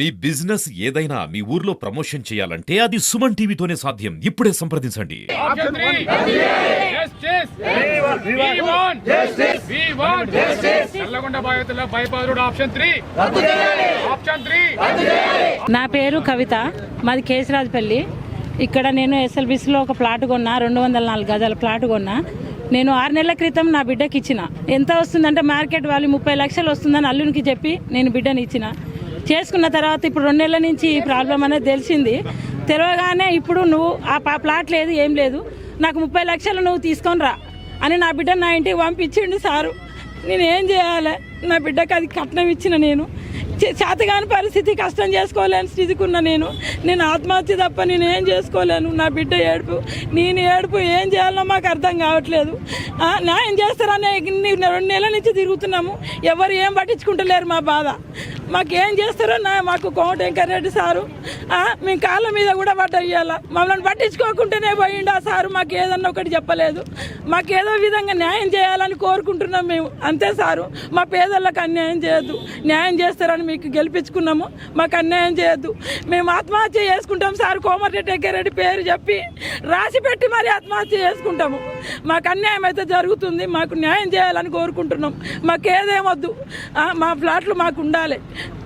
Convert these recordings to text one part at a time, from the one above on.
మీ business ఏదైనా మీ ఊర్లో promotion చేయాలంటే అది సుమన్ టీవీతోనే సాధ్యం. ఇప్పుడే సంప్రదించండి. నా పేరు కవిత, మాది కేశరాజపల్లి. ఇక్కడ నేను ఎస్ఎల్బిసిలో ఒక ప్లాట్ కొన్నా, 204 గజాల ప్లాట్ కొన్నా. నేను 6 నెలల క్రితం నా బిడ్డకి ఇచ్చిన. ఎంత వస్తుందంటే మార్కెట్ వాల్యూ 30 లక్షలు వస్తుందని అల్లునికి చెప్పి నేను బిడ్డని ఇచ్చిన. చేసుకున్న తర్వాత ఇప్పుడు 2 నెలల నుంచి ఈ ప్రాబ్లం అనేది తెలియగానే ఇప్పుడు నువ్వు ఆ ప్లాట్ లేదు, ఏం లేదు, నాకు 30 లక్షలు నువ్వు తీసుకొని రా అని నా బిడ్డ నా ఇంటికి పంపించిండు సారు. నేను ఏం చేయాలి? నా బిడ్డకి అది కట్నం ఇచ్చిన. నేను చేతగాని పరిస్థితి, కష్టం చేసుకోలేని స్థితికి ఉన్న నేను ఆత్మహత్య తప్ప నేను ఏం చేసుకోలేను. నా బిడ్డ ఏడుపు, నేను ఏడుపు, ఏం చేయాలో మాకు అర్థం కావట్లేదు. న్యాయం చేస్తారనే 2 నెలల నుంచి తిరుగుతున్నాము, ఎవరు ఏం పట్టించుకుంటలేరు మా బాధ. మాకేం చేస్తారో మాకు కోమటిరెడ్డి సారు మేము కాళ్ళ మీద కూడా పడ్డయ్యాల. మమ్మల్ని పట్టించుకోకుండానే పోయిండు ఆ సారు. మాకు ఏదన్నా ఒకటి చెప్పలేదు. మాకు ఏదో విధంగా న్యాయం చేయాలని కోరుకుంటున్నాం మేము, అంతే సారు. మా పేదలకు అన్యాయం చేయొద్దు, న్యాయం చేస్తారని మీకు గెలిపించుకున్నాము, మాకు అన్యాయం చేయొద్దు. మేము ఆత్మహత్య చేసుకుంటాం సార్. కోమటిరెడ్డి పేరు చెప్పి రాసి పెట్టి మరి ఆత్మహత్య చేసుకుంటాము. మాకు అన్యాయం అయితే జరుగుతుంది, మాకు న్యాయం చేయాలని కోరుకుంటున్నాం. మాకు ఏదేమొద్దు, మా ప్లాట్లు మాకు ఉండాలి,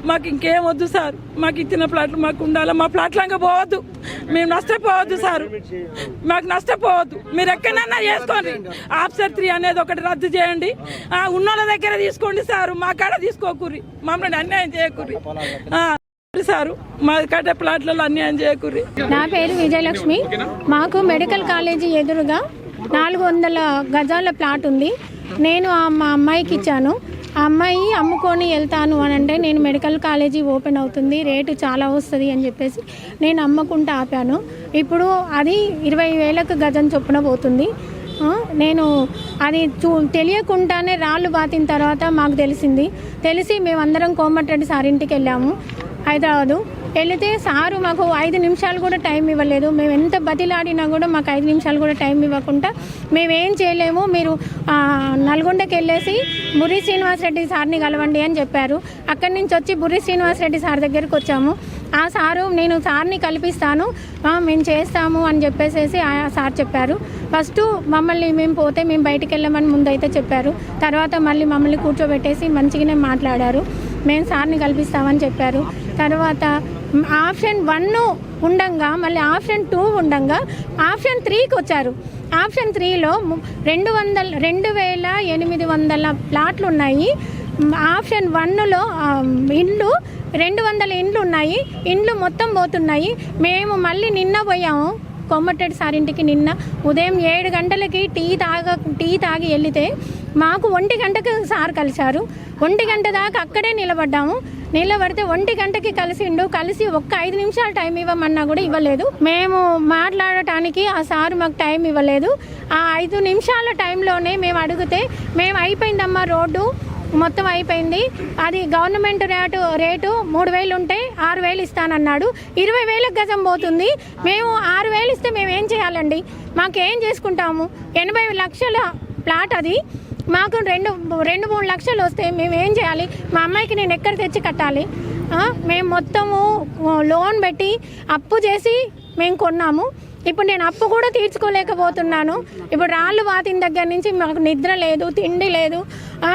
మాకు ఇంకేం వద్దు సార్. మాకు ఇచ్చిన ప్లాట్లు మాకు ఉండాలి. మా ప్లాట్లంగా పోవద్దు, మేము నష్టపోవద్దు సారు, మాకు నష్టపోవద్దు. మీరు ఎక్కడన్నా చేసుకోండి. ఆఫ్సర్ 3 అనేది ఒకటి రద్దు చేయండి. ఉన్నోళ్ళ దగ్గర తీసుకోండి సారు, మా కాడ తీసుకోకూరి, మమ్మల్ని అన్యాయం చేయకూరి సారు. మా కట్టే ప్లాట్లలో అన్యాయం చేయకూరి. నా పేరు విజయలక్ష్మి. మాకు మెడికల్ కాలేజీ ఎదురుగా 400 గజాల ప్లాట్ ఉంది. నేను మా అమ్మాయికి ఇచ్చాను. ఆ అమ్మాయి అమ్ముకొని వెళ్తాను అని అంటే నేను మెడికల్ కాలేజీ ఓపెన్ అవుతుంది, రేటు చాలా వస్తుంది అని చెప్పేసి నేను అమ్మకుంటా ఆపాను. ఇప్పుడు అది 20,000కు గజం చొప్పున పోతుంది. నేను అది తెలియకుండానే రాళ్ళు బాతిన తర్వాత మాకు తెలిసి మేమందరం కోమటిరెడ్డి సార్ ఇంటికి వెళ్ళాము హైదరాబాదు. వెళితే సారు మాకు 5 నిమిషాలు కూడా టైం ఇవ్వలేదు. మేము ఎంత బతిలాడినా కూడా మాకు 5 నిమిషాలు కూడా టైం ఇవ్వకుండా మేమేం చేయలేము, మీరు నల్గొండకి వెళ్ళేసి బుర్రి శ్రీనివాసరెడ్డి సార్ని కలవండి అని చెప్పారు. అక్కడి నుంచి వచ్చి బుర్రి శ్రీనివాసరెడ్డి సార్ దగ్గరికి వచ్చాము. ఆ సారు నేను సార్ని కల్పిస్తాను, మేము చేస్తాము అని చెప్పేసి ఆ సార్ చెప్పారు. ఫస్ట్ మేము పోతే మేము బయటికి వెళ్ళమని ముందైతే చెప్పారు. తర్వాత మళ్ళీ మమ్మల్ని కూర్చోబెట్టేసి మంచిగానే మాట్లాడారు. మేము సార్ని కల్పిస్తామని చెప్పారు. తర్వాత ఆప్షన్ 1 ఉండంగా మళ్ళీ ఆప్షన్ 2 ఉండంగా ఆప్షన్ 3కి వచ్చారు. ఆప్షన్ 3లో 2,800 ప్లాట్లు ఉన్నాయి. ఆప్షన్ 1లో ఇండ్లు 200 ఇండ్లు ఉన్నాయి. ఇండ్లు మొత్తం పోతున్నాయి. మేము మళ్ళీ నిన్న పోయాము కోమటిరెడ్డి సార్ ఇంటికి. నిన్న ఉదయం 7 గంటలకి టీ తాగి వెళితే మాకు 1 గంటకు సార్ కలిశారు. 1 గంట దాకా అక్కడే నిలబడితే 1 గంటకి కలిసి ఒక్క 5 నిమిషాలు టైం ఇవ్వమన్నా కూడా ఇవ్వలేదు. మేము మాట్లాడటానికి ఆ సార్ మాకు టైం ఇవ్వలేదు. ఆ 5 నిమిషాల టైంలోనే మేము అడిగితే మేము అయిపోయిందమ్మా, రోడ్డు మొత్తం అయిపోయింది, అది గవర్నమెంట్ రేటు 3,000 ఉంటే 6,000 ఇస్తానన్నాడు. 20,000 గజం పోతుంది. మేము 6,000 ఇస్తే మేము ఏం చేయాలండి? మాకేం చేసుకుంటాము? 80 లక్షల ప్లాట్ అది. మాకు 2-3 లక్షలు వస్తే మేము ఏం చేయాలి? మా అమ్మాయికి నేను ఎక్కడ తెచ్చి కట్టాలి? మేము మొత్తము లోన్ పెట్టి అప్పు చేసి మేము కొన్నాము. ఇప్పుడు నేను అప్పు కూడా తీర్చుకోలేకపోతున్నాను. ఇప్పుడు రాళ్ళు వాతిన దగ్గర నుంచి మాకు నిద్ర లేదు, తిండి లేదు.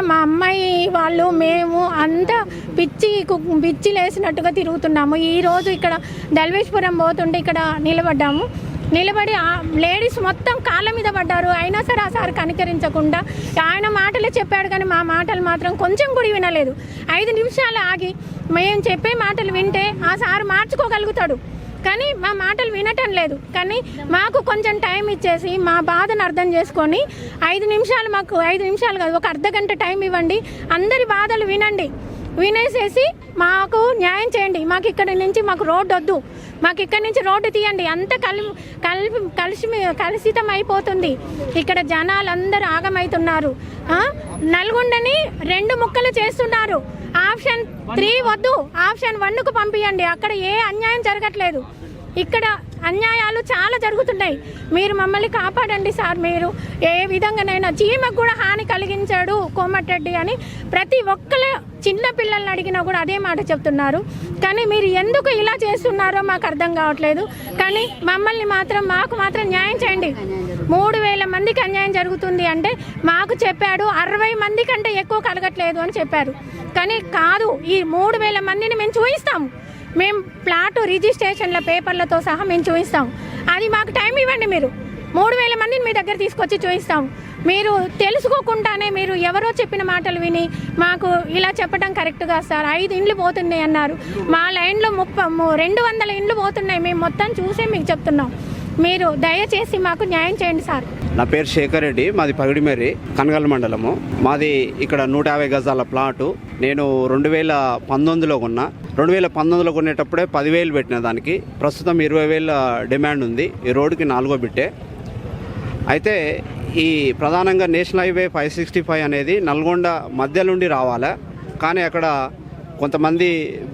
మా అమ్మాయి వాళ్ళు మేము అంతా పిచ్చి లేసినట్టుగా తిరుగుతున్నాము. ఈరోజు ఇక్కడ దల్వేశ్వరం పోతుంటే ఇక్కడ నిలబడి లేడీస్ మొత్తం కాళ్ళ మీద పడ్డారు. అయినా సరే ఆ సార్ కనికరించకుండా ఆయన మాటలే చెప్పాడు, కానీ మా మాటలు మాత్రం కొంచెం కూడా వినలేదు. 5 నిమిషాలు ఆగి మేము చెప్పే మాటలు వింటే ఆ సార్ మార్చుకోగలుగుతాడు, కానీ మా మాటలు వినటం లేదు. కానీ మాకు కొంచెం టైం ఇచ్చేసి మా బాధను అర్థం చేసుకొని 5 నిమిషాలు, మాకు 5 నిమిషాలు కాదు, ఒక అర్ధ గంట టైం ఇవ్వండి. అందరి బాధలు వినేసేసి మాకు న్యాయం చేయండి. మాకు ఇక్కడ నుంచి మాకు రోడ్డు వద్దు, మాకు ఇక్కడ నుంచి రోడ్డు తీయండి. అంత కలుషితం అయిపోతుంది. ఇక్కడ జనాలు అందరూ ఆగమవుతున్నారు. నల్గొండని 2 ముక్కలు చేస్తున్నారు. ఆప్షన్ 3 వద్దు, ఆప్షన్ 1కు పంపించండి. అక్కడ ఏ అన్యాయం జరగట్లేదు. ఇక్కడ అన్యాయాలు చాలా జరుగుతున్నాయి. మీరు మమ్మల్ని కాపాడండి సార్. మీరు ఏ విధంగానైనా చీమకు కూడా హాని కలిగించాడు కోమటిరెడ్డి అని ప్రతి ఒక్కరు చిన్న పిల్లల్ని అడిగినా కూడా అదే మాట చెప్తున్నారు. కానీ మీరు ఎందుకు ఇలా చేస్తున్నారో మాకు అర్థం కావట్లేదు. కానీ మమ్మల్ని మాత్రం మాకు మాత్రం న్యాయం చేయండి. 3,000 మందికి అన్యాయం జరుగుతుంది అంటే మాకు చెప్పాడు 60 మంది కంటే ఎక్కువ కలగట్లేదు అని చెప్పారు. కానీ కాదు, ఈ 3,000 మందిని మేము చూపిస్తాము. మేము ప్లాటు రిజిస్ట్రేషన్ల పేపర్లతో సహా మేము చూపిస్తాం. అది మాకు టైం ఇవ్వండి. మీరు 3,000 మందిని మీ దగ్గర తీసుకొచ్చి చూపిస్తాం. మీరు తెలుసుకోకుండానే మీరు ఎవరో చెప్పిన మాటలు విని మాకు ఇలా చెప్పడం కరెక్ట్ కాదు సార్. 5 ఇండ్లు పోతున్నాయి అన్నారు. మా లైన్లో 200 ఇండ్లు పోతున్నాయి. మేము మొత్తం చూసే మీకు చెప్తున్నాం. మీరు దయచేసి మాకు న్యాయం చేయండి సార్. నా పేరు శేఖర్ రెడ్డి, మాది పగిడిమర్రి, కనగల్ మండలము. మాది ఇక్కడ 150 గజాల ప్లాటు. నేను 2019లో కొన్నా. 2019లో కొనేటప్పుడే 10,000 పెట్టిన దానికి. ప్రస్తుతం 20,000 డిమాండ్ ఉంది. ఈ రోడ్డుకి 4వ బిట్టే. అయితే ఈ ప్రధానంగా నేషనల్ హైవే 565 అనేది నల్గొండ మధ్య నుండి రావాలి. కానీ అక్కడ కొంతమంది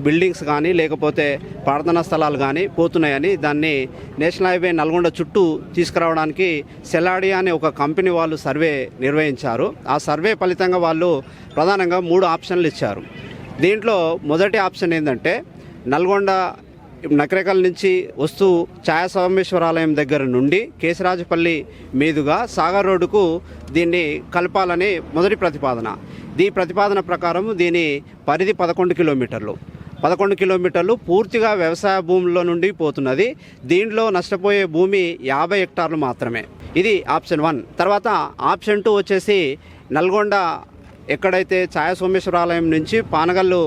బిల్డింగ్స్ కానీ లేకపోతే ప్రార్థనా స్థలాలు కానీ పోతున్నాయని దాన్ని నేషనల్ హైవే నల్గొండ చుట్టూ తీసుకురావడానికి సెలాడియా అనే ఒక కంపెనీ వాళ్ళు సర్వే నిర్వహించారు. ఆ సర్వే ఫలితంగా వాళ్ళు ప్రధానంగా 3 ఆప్షన్లు ఇచ్చారు. దీంట్లో మొదటి ఆప్షన్ ఏంటంటే నల్గొండ నకరేకల్ నుంచి వస్తూ ఛాయా సోమేశ్వరాలయం దగ్గర నుండి కేశరాజపల్లి మీదుగా సాగర్ రోడ్డుకు దీన్ని కలపాలని మొదటి ప్రతిపాదన. ఈ ప్రతిపాదన ప్రకారం దీని పరిధి 11 కిలోమీటర్లు. 11 కిలోమీటర్లు పూర్తిగా వ్యవసాయ భూముల్లో నుండి పోతున్నది. దీంట్లో నష్టపోయే భూమి 50 హెక్టార్లు మాత్రమే. ఇది ఆప్షన్ 1. తర్వాత ఆప్షన్ 2 వచ్చేసి నల్గొండ ఎక్కడైతే ఛాయా సోమేశ్వరాలయం నుంచి పానగల్లు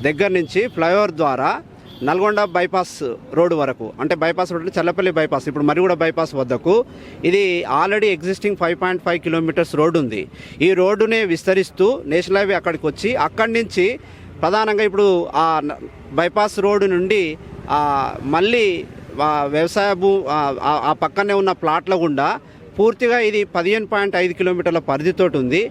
దగ్గర నుంచి ఫ్లైఓవర్ ద్వారా నల్గొండ బైపాస్ రోడ్డు వరకు, అంటే బైపాస్ రోడ్డు చల్లపల్లి బైపాస్, ఇప్పుడు మరిగూడ బైపాస్ వద్దకు ఇది ఆల్రెడీ ఎగ్జిస్టింగ్ 5.5 కిలోమీటర్స్ రోడ్డు ఉంది. ఈ రోడ్డునే విస్తరిస్తూ నేషనల్ హైవే అక్కడికి వచ్చి అక్కడి నుంచి ప్రధానంగా ఇప్పుడు ఆ బైపాస్ రోడ్డు నుండి మళ్ళీ వ్యవసాయ ఆ పక్కనే ఉన్న ప్లాట్ల గుండా పూర్తిగా ఇది 15.5 కిలోమీటర్ల పరిధితోటి ఉంది.